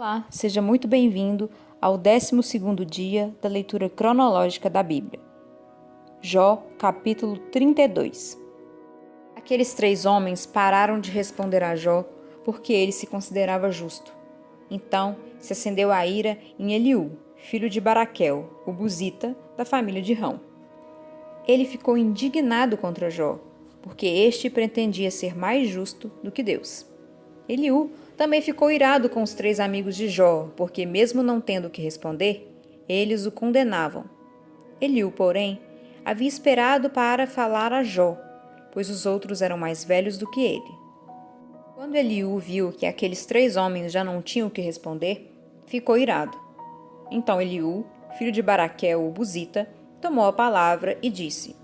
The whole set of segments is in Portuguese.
Olá, seja muito bem-vindo ao 12º dia da leitura cronológica da Bíblia. Jó, capítulo 32. Aqueles 3 homens pararam de responder a Jó porque ele se considerava justo. Então se acendeu a ira em Eliú, filho de Baraquel, o buzita, da família de Rão. Ele ficou indignado contra Jó, porque este pretendia ser mais justo do que Deus. Eliú também ficou irado com os 3 amigos de Jó, porque mesmo não tendo o que responder, eles o condenavam. Eliú, porém, havia esperado para falar a Jó, pois os outros eram mais velhos do que ele. Quando Eliú viu que aqueles 3 homens já não tinham o que responder, ficou irado. Então Eliú, filho de Baraquel, o buzita, tomou a palavra e disse: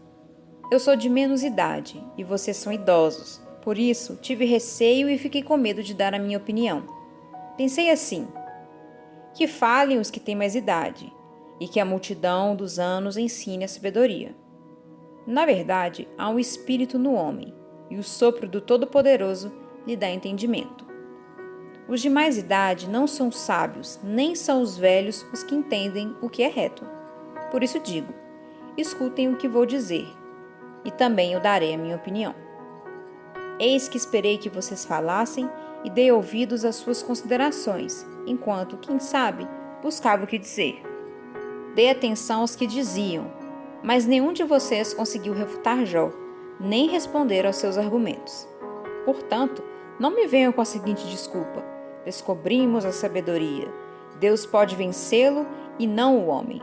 Eu sou de menos idade, e vocês são idosos. Por isso, tive receio e fiquei com medo de dar a minha opinião. Pensei assim: que falem os que têm mais idade, e que a multidão dos anos ensine a sabedoria. Na verdade, há um espírito no homem, e o sopro do Todo-Poderoso lhe dá entendimento. Os de mais idade não são sábios, nem são os velhos os que entendem o que é reto. Por isso digo: escutem o que vou dizer, e também eu darei a minha opinião. Eis que esperei que vocês falassem e dei ouvidos às suas considerações, enquanto, quem sabe, buscava o que dizer. Dei atenção aos que diziam, mas nenhum de vocês conseguiu refutar Jó, nem responder aos seus argumentos. Portanto, não me venham com a seguinte desculpa: descobrimos a sabedoria. Deus pode vencê-lo e não o homem.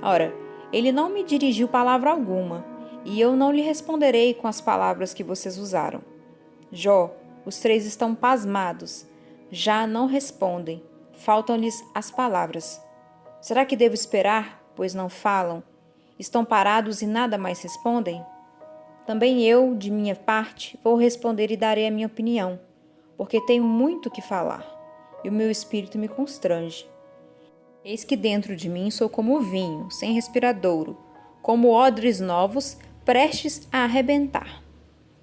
Ora, ele não me dirigiu palavra alguma, e eu não lhe responderei com as palavras que vocês usaram. Jó, os 3 estão pasmados, já não respondem, faltam-lhes as palavras. Será que devo esperar, pois não falam? Estão parados e nada mais respondem? Também eu, de minha parte, vou responder e darei a minha opinião, porque tenho muito que falar, e o meu espírito me constrange. Eis que dentro de mim sou como vinho, sem respiradouro, como odres novos, prestes a arrebentar.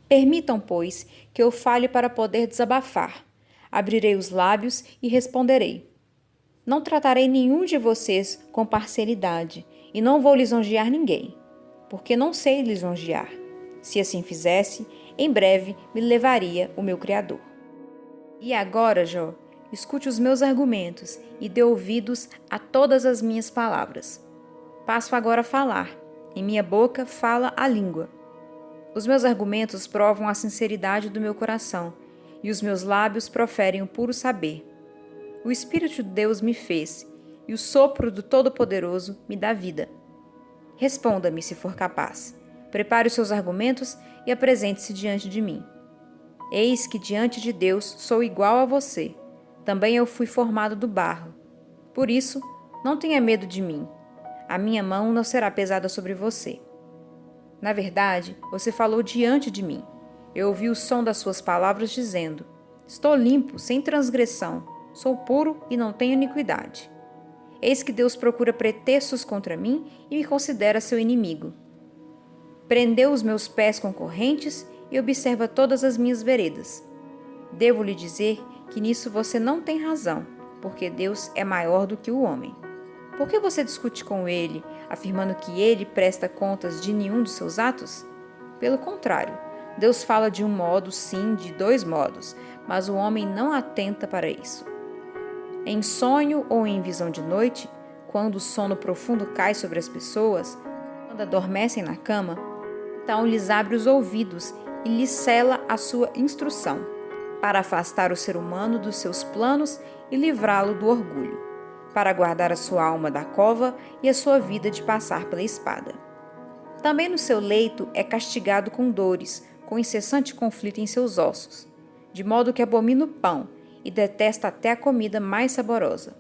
Permitam, pois, que eu fale para poder desabafar. Abrirei os lábios e responderei. Não tratarei nenhum de vocês com parcialidade, e não vou lisonjear ninguém, porque não sei lisonjear. Se assim fizesse, em breve me levaria o meu Criador. E agora, Jó, escute os meus argumentos e dê ouvidos a todas as minhas palavras. Passo agora a falar. Em minha boca fala a língua. Os meus argumentos provam a sinceridade do meu coração, e os meus lábios proferem o puro saber. O Espírito de Deus me fez, e o sopro do Todo-Poderoso me dá vida. Responda-me, se for capaz. Prepare os seus argumentos e apresente-se diante de mim. Eis que diante de Deus sou igual a você. Também eu fui formado do barro. Por isso, não tenha medo de mim. A minha mão não será pesada sobre você. Na verdade, você falou diante de mim. Eu ouvi o som das suas palavras dizendo: estou limpo, sem transgressão, sou puro e não tenho iniquidade. Eis que Deus procura pretextos contra mim e me considera seu inimigo. Prendeu os meus pés com correntes e observa todas as minhas veredas. Devo lhe dizer que nisso você não tem razão, porque Deus é maior do que o homem. Por que você discute com ele, afirmando que ele presta contas de nenhum dos seus atos? Pelo contrário, Deus fala de um modo, sim, de 2 modos, mas o homem não atenta para isso. Em sonho ou em visão de noite, quando o sono profundo cai sobre as pessoas, quando adormecem na cama, então lhes abre os ouvidos e lhes cela a sua instrução, para afastar o ser humano dos seus planos e livrá-lo do orgulho, para guardar a sua alma da cova e a sua vida de passar pela espada. Também no seu leito é castigado com dores, com incessante conflito em seus ossos, de modo que abomina o pão e detesta até a comida mais saborosa.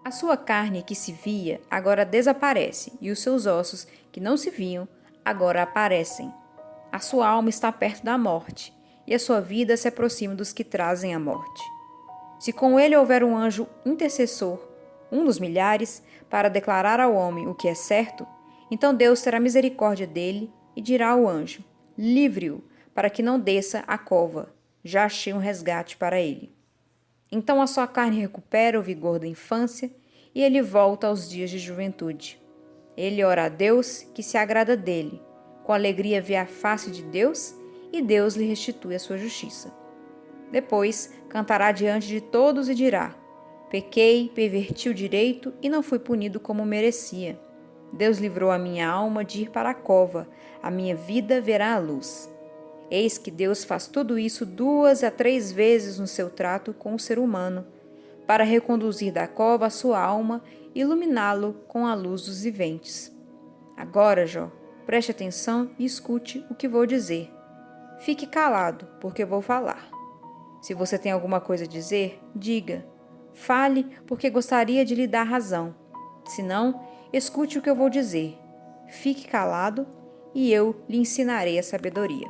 A sua carne que se via agora desaparece, e os seus ossos que não se viam agora aparecem. A sua alma está perto da morte, e a sua vida se aproxima dos que trazem a morte. Se com ele houver um anjo intercessor, um dos milhares, para declarar ao homem o que é certo, então Deus terá misericórdia dele e dirá ao anjo: livre-o, para que não desça à cova, já achei um resgate para ele. Então a sua carne recupera o vigor da infância e ele volta aos dias de juventude. Ele ora a Deus, que se agrada dele, com alegria vê a face de Deus e Deus lhe restitui a sua justiça. Depois cantará diante de todos e dirá: pequei, perverti o direito e não fui punido como merecia. Deus livrou a minha alma de ir para a cova, a minha vida verá a luz. Eis que Deus faz tudo isso 2 a 3 vezes no seu trato com o ser humano, para reconduzir da cova a sua alma e iluminá-lo com a luz dos viventes. Agora, Jó, preste atenção e escute o que vou dizer. Fique calado, porque vou falar. Se você tem alguma coisa a dizer, diga. Fale, porque gostaria de lhe dar razão. Se não, escute o que eu vou dizer. Fique calado e eu lhe ensinarei a sabedoria.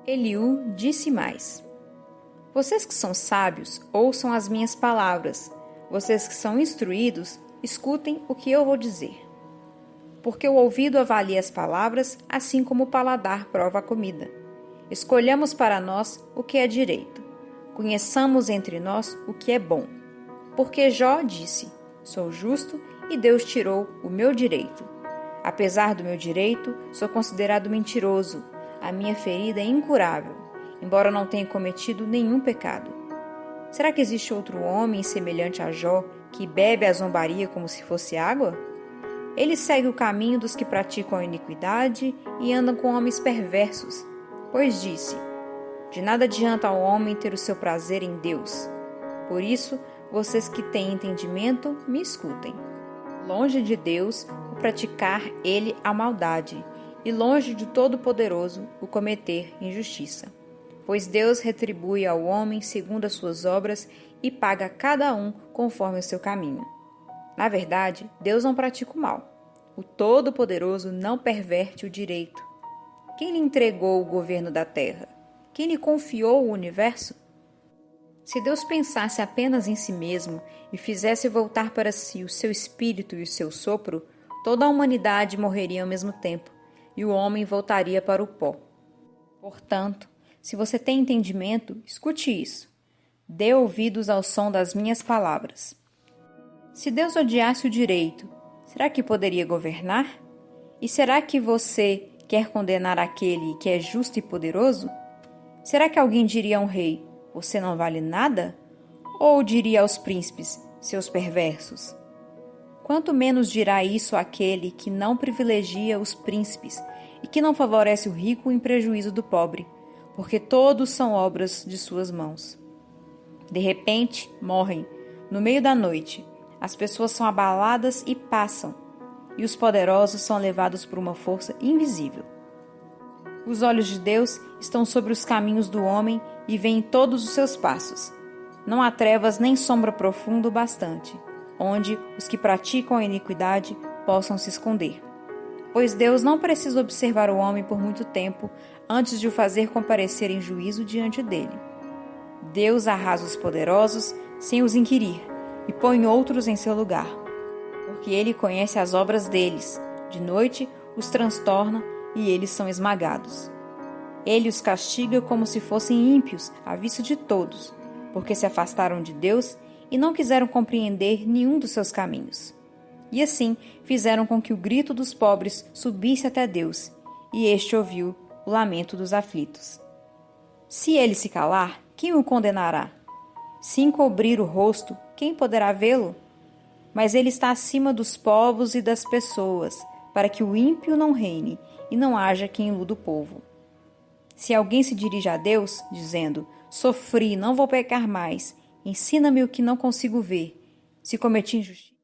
Eliú disse mais: vocês que são sábios, ouçam as minhas palavras. Vocês que são instruídos, escutem o que eu vou dizer. Porque o ouvido avalia as palavras, assim como o paladar prova a comida. Escolhamos para nós o que é direito. Conheçamos entre nós o que é bom. Porque Jó disse: sou justo e Deus tirou o meu direito. Apesar do meu direito, sou considerado mentiroso. A minha ferida é incurável, embora não tenha cometido nenhum pecado. Será que existe outro homem semelhante a Jó que bebe a zombaria como se fosse água? Ele segue o caminho dos que praticam a iniquidade e andam com homens perversos, pois disse: de nada adianta ao homem ter o seu prazer em Deus. Por isso, vocês que têm entendimento, me escutem. Longe de Deus o praticar ele a maldade, e longe de Todo-Poderoso o cometer injustiça. Pois Deus retribui ao homem segundo as suas obras e paga a cada um conforme o seu caminho. Na verdade, Deus não pratica o mal. O Todo-Poderoso não perverte o direito. Quem lhe entregou o governo da terra? Quem lhe confiou o universo? Se Deus pensasse apenas em si mesmo e fizesse voltar para si o seu espírito e o seu sopro, toda a humanidade morreria ao mesmo tempo, e o homem voltaria para o pó. Portanto, se você tem entendimento, escute isso. Dê ouvidos ao som das minhas palavras. Se Deus odiasse o direito, será que poderia governar? E será que você quer condenar aquele que é justo e poderoso? Será que alguém diria a um rei: você não vale nada? Ou diria aos príncipes: seus perversos? Quanto menos dirá isso aquele que não privilegia os príncipes e que não favorece o rico em prejuízo do pobre, porque todos são obras de suas mãos. De repente, morrem, no meio da noite, as pessoas são abaladas e passam, e os poderosos são levados por uma força invisível. Os olhos de Deus estão sobre os caminhos do homem e veem todos os seus passos. Não há trevas nem sombra profunda o bastante, onde os que praticam a iniquidade possam se esconder. Pois Deus não precisa observar o homem por muito tempo antes de o fazer comparecer em juízo diante dele. Deus arrasa os poderosos sem os inquirir e põe outros em seu lugar, porque ele conhece as obras deles. De noite os transtorna e eles são esmagados. Ele os castiga como se fossem ímpios à vista de todos, porque se afastaram de Deus e não quiseram compreender nenhum dos seus caminhos. E assim fizeram com que o grito dos pobres subisse até Deus, e este ouviu o lamento dos aflitos. Se ele se calar, quem o condenará? Se encobrir o rosto, quem poderá vê-lo? Mas ele está acima dos povos e das pessoas, para que o ímpio não reine e não haja quem iluda o povo. Se alguém se dirige a Deus, dizendo: sofri, não vou pecar mais, ensina-me o que não consigo ver, se cometi injustiça,